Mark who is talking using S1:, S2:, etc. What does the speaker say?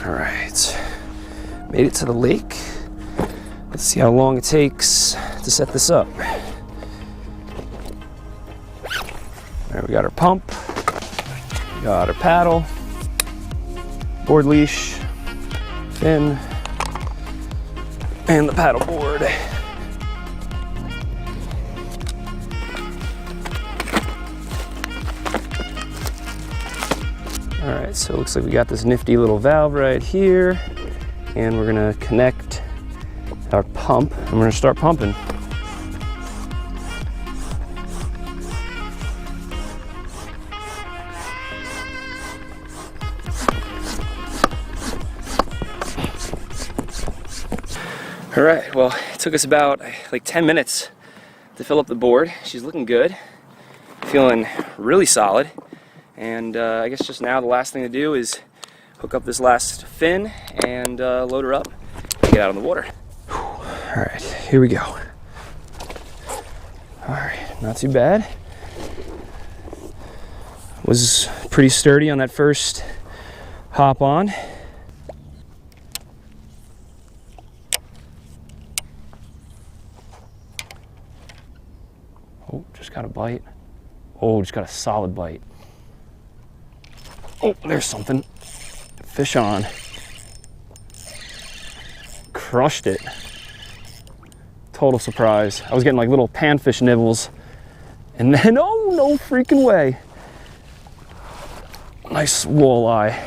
S1: All right, made it to the lake. Let's see how long it takes to set this up. All right, we got our pump, we got our paddle, board leash, fin, and the paddle board. All right, so it looks like we got this nifty little valve right here, and we're gonna connect our pump, and we're gonna start pumping. All right, well, it took us about like 10 minutes to fill up the board. She's looking good, feeling really solid. And I guess just now the last thing to do is hook up this last fin and load her up and get out on the water. Whew. All right, here we go. All right, not too bad. Was pretty sturdy on that first hop on. Oh, just got a bite. Oh, just got a solid bite. Oh, there's something. Fish on. Crushed it. Total surprise. I was getting like little panfish nibbles. And then, oh, no freaking way. Nice walleye.